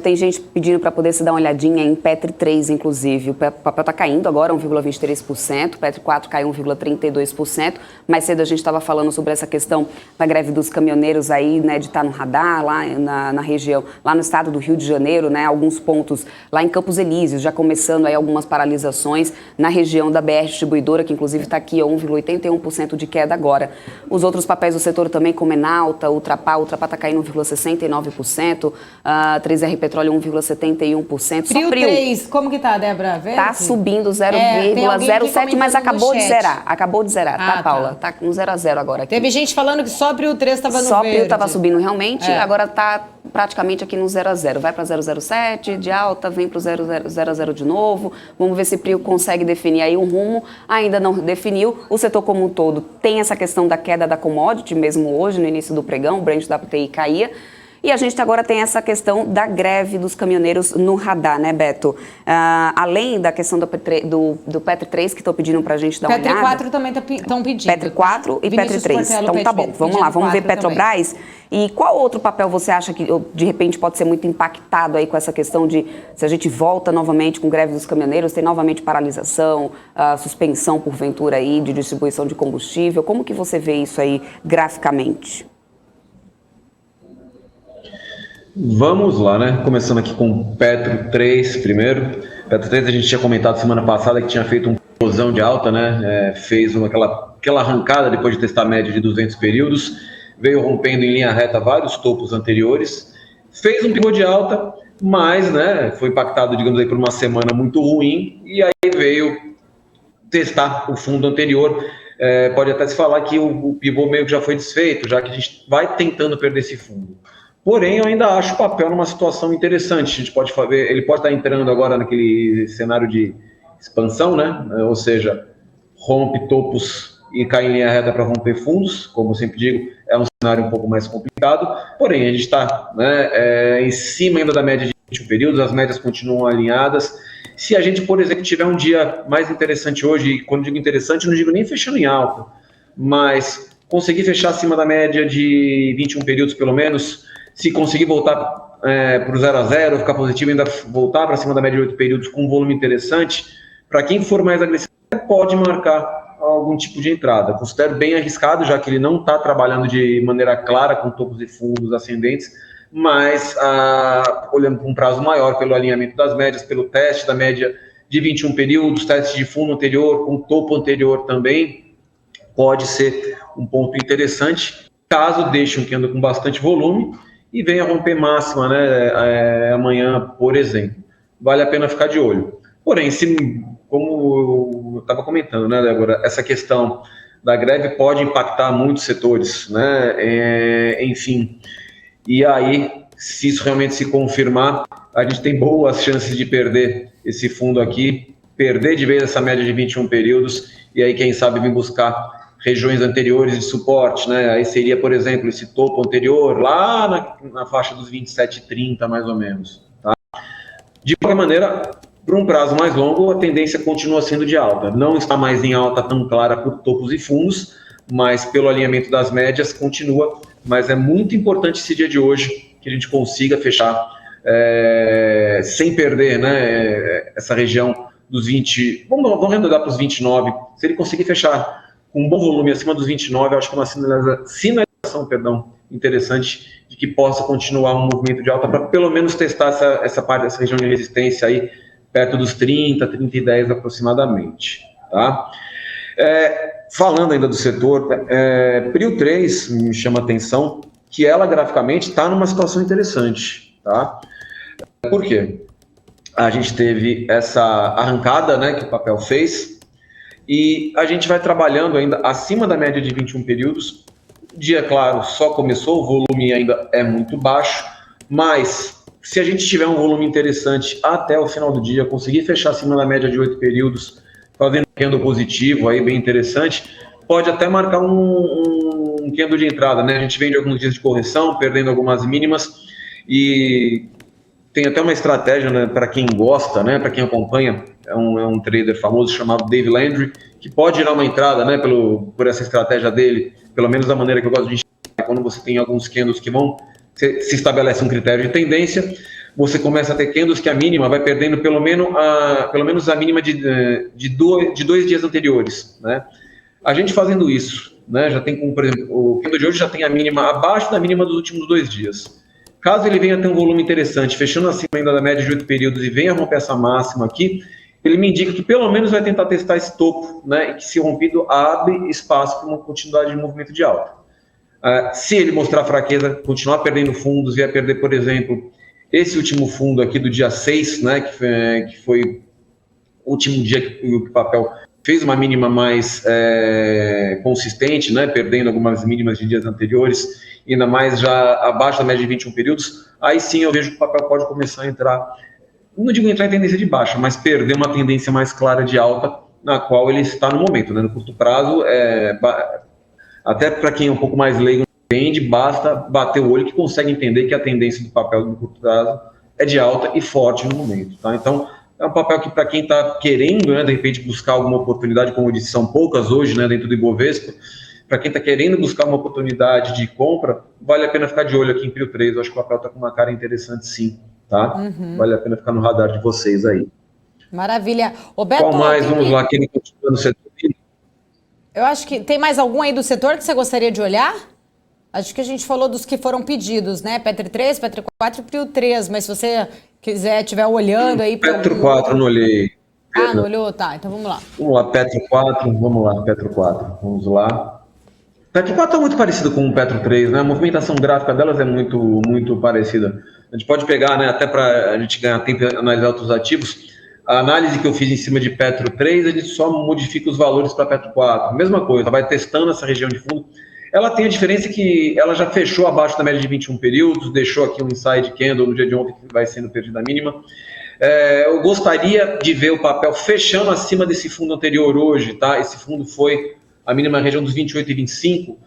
Tem gente pedindo para poder se dar uma olhadinha em Petri 3, inclusive. O papel está caindo agora 1,23%, Petri 4 caiu 1,32%. Mais cedo a gente estava falando sobre essa questão da greve dos caminhoneiros aí, né, de estar no radar lá na região, lá no estado do Rio de Janeiro, né, alguns pontos lá em Campos Elíseos, já começando aí algumas paralisações na região da BR Distribuidora, que inclusive está aqui a 1,81% de queda agora. Os outros papéis do setor também, como Enalta, Ultrapar está caindo 1,69%, 3R Petróleo 1,71%. Prio 3, como que tá, Débora? Tá subindo 0,07, mas acabou de zerar. Acabou de zerar, tá, Paula? Tá com 0 a 0 agora aqui. Teve gente falando que só Prio 3 estava no verde. Só Prio estava subindo realmente, agora tá praticamente aqui no 0 a 0. Vai para 0,07 de alta, vem para o 0 a 0 de novo. Vamos ver se Prio consegue definir aí um rumo. Ainda não definiu. O setor como um todo tem essa questão da queda da commodity, mesmo hoje, no início do pregão, o Brent da WTI caía. E a gente agora tem essa questão da greve dos caminhoneiros no radar, né, Beto? Além da questão do Petri 3, que estão pedindo para a gente dar uma olhada. Petri 4 também estão pedindo. Petri 4 e Petri 3. Então tá bom, vamos lá, vamos ver Petrobras. Também. E qual outro papel você acha que, de repente, pode ser muito impactado aí com essa questão de, se a gente volta novamente com greve dos caminhoneiros, tem novamente paralisação, suspensão, porventura, aí, de distribuição de combustível? Como que você vê isso aí graficamente? Vamos lá, né? Começando aqui com Petro 3 primeiro. Petro 3 a gente tinha comentado semana passada que tinha feito uma explosão de alta, né? Fez aquela arrancada depois de testar a média de 200 períodos, veio rompendo em linha reta vários topos anteriores, fez um pivô de alta, mas, né, foi impactado, digamos aí, por uma semana muito ruim e aí veio testar o fundo anterior. Pode até se falar que o pivô meio que já foi desfeito, já que a gente vai tentando perder esse fundo. Porém, eu ainda acho o papel numa situação interessante. A gente pode ver, ele pode estar entrando agora naquele cenário de expansão, né? Ou seja, rompe topos e cai em linha reta para romper fundos. Como eu sempre digo, é um cenário um pouco mais complicado. Porém, a gente está, né, em cima ainda da média de 21 períodos, as médias continuam alinhadas. Se a gente, por exemplo, tiver um dia mais interessante hoje, e quando digo interessante, não digo nem fechando em alta, mas conseguir fechar acima da média de 21 períodos pelo menos, se conseguir voltar para o 0 a 0, ficar positivo, ainda voltar para cima da média de 8 períodos com um volume interessante, para quem for mais agressivo, pode marcar algum tipo de entrada. Considero bem arriscado, já que ele não está trabalhando de maneira clara com topos e fundos ascendentes, mas olhando para um prazo maior, pelo alinhamento das médias, pelo teste da média de 21 períodos, teste de fundo anterior, com topo anterior também, pode ser um ponto interessante, caso deixe um candle com bastante volume, e venha romper máxima, né, amanhã, por exemplo. Vale a pena ficar de olho. Porém, como eu estava comentando, né, Débora, essa questão da greve pode impactar muitos setores, né, enfim. E aí, se isso realmente se confirmar, a gente tem boas chances de perder esse fundo aqui, perder de vez essa média de 21 períodos, e aí, quem sabe, vir buscar regiões anteriores de suporte, né? Aí seria, por exemplo, esse topo anterior, lá na faixa dos 27,30, mais ou menos. Tá? De qualquer maneira, por um prazo mais longo, a tendência continua sendo de alta. Não está mais em alta tão clara por topos e fundos, mas pelo alinhamento das médias continua. Mas é muito importante esse dia de hoje, que a gente consiga fechar sem perder, né, essa região dos 20... Vamos arredondar para os 29. Se ele conseguir fechar com um bom volume acima dos 29, acho que é uma sinalização interessante de que possa continuar um movimento de alta para pelo menos testar essa parte dessa região de resistência aí perto dos 30, 30 e 10 aproximadamente. Tá? Falando ainda do setor, Prio 3 me chama a atenção que ela graficamente está numa situação interessante. Tá? Por quê? A gente teve essa arrancada, né, que o papel fez, e a gente vai trabalhando ainda acima da média de 21 períodos. O dia, claro, só começou, o volume ainda é muito baixo, mas se a gente tiver um volume interessante até o final do dia, conseguir fechar acima da média de 8 períodos, fazendo um candle positivo, aí bem interessante, pode até marcar um candle de entrada, né? A gente vem de alguns dias de correção, perdendo algumas mínimas, e tem até uma estratégia, né, para quem gosta, né, para quem acompanha, é um trader famoso chamado Dave Landry, que pode gerar uma entrada, né, por essa estratégia dele, pelo menos da maneira que eu gosto de enxergar, quando você tem alguns candles que se estabelece um critério de tendência, você começa a ter candles que a mínima vai perdendo pelo menos a mínima de 2 dias anteriores, né? A gente fazendo isso, né, já tem como, por exemplo, o candle de hoje já tem a mínima abaixo da mínima dos últimos 2 dias. Caso ele venha ter um volume interessante, fechando acima ainda da média de 8 períodos e venha romper essa máxima aqui, ele me indica que pelo menos vai tentar testar esse topo, né, e que se rompido abre espaço para uma continuidade de movimento de alta. Se ele mostrar fraqueza, continuar perdendo fundos, vier perder, por exemplo, esse último fundo aqui do dia 6, né, que foi o último dia que o papel fez uma mínima mais consistente, né, perdendo algumas mínimas de dias anteriores, ainda mais já abaixo da média de 21 períodos, aí sim eu vejo que o papel pode começar a entrar, não digo entrar em tendência de baixa, mas perder uma tendência mais clara de alta, na qual ele está no momento, né, no curto prazo, até para quem é um pouco mais leigo, entende, basta bater o olho que consegue entender que a tendência do papel no curto prazo é de alta e forte no momento, tá? Então, é um papel que para quem está querendo, né, de repente, buscar alguma oportunidade, como eu disse, são poucas hoje, né, dentro do Ibovespa, para quem está querendo buscar uma oportunidade de compra, vale a pena ficar de olho aqui em Prio 3, eu acho que o papel está com uma cara interessante sim, tá? Vale a pena ficar no radar de vocês aí. Maravilha. Beto, qual mais? Vamos lá, quem continua no setor? Eu acho que tem mais algum aí do setor que você gostaria de olhar? Acho que a gente falou dos que foram pedidos, né? Petro 3, Petro 4 e Prio 3, mas se você estiver olhando aí... Petro 4 não olhei. Não olhou? Tá, então vamos lá. Vamos lá, Petro 4, vamos lá, Petro 4, vamos lá. Petro 4 é muito parecido com o Petro 3, né? A movimentação gráfica delas é muito parecida. A gente pode pegar, né, até para a gente ganhar tempo e analisar outros ativos, a análise que eu fiz em cima de Petro 3, ele só modifica os valores para Petro 4. Mesma coisa, vai testando essa região de fundo. Ela tem a diferença que ela já fechou abaixo da média de 21 períodos, deixou aqui um inside candle no dia de ontem que vai sendo perdida a mínima. Eu gostaria de ver o papel fechando acima desse fundo anterior hoje, tá? Esse fundo foi a mínima região dos 28 e 25,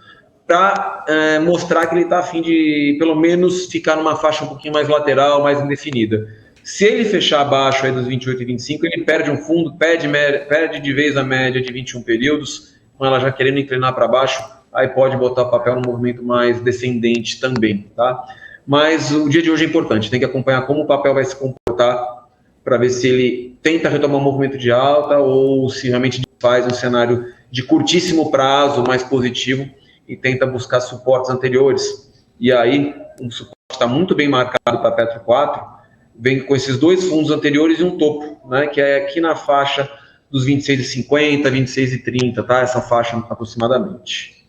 para mostrar que ele está a fim de, pelo menos, ficar numa faixa um pouquinho mais lateral, mais indefinida. Se ele fechar abaixo aí dos 28 e 25, ele perde um fundo, perde de vez a média de 21 períodos, com ela já querendo inclinar para baixo, aí pode botar o papel num movimento mais descendente também, tá? Mas o dia de hoje é importante, tem que acompanhar como o papel vai se comportar para ver se ele tenta retomar um movimento de alta ou se realmente faz um cenário de curtíssimo prazo mais positivo e tenta buscar suportes anteriores. E aí, um suporte está muito bem marcado para Petro 4, vem com esses dois fundos anteriores e um topo, né, que é aqui na faixa dos 26,50, 26,30, tá? Essa faixa aproximadamente.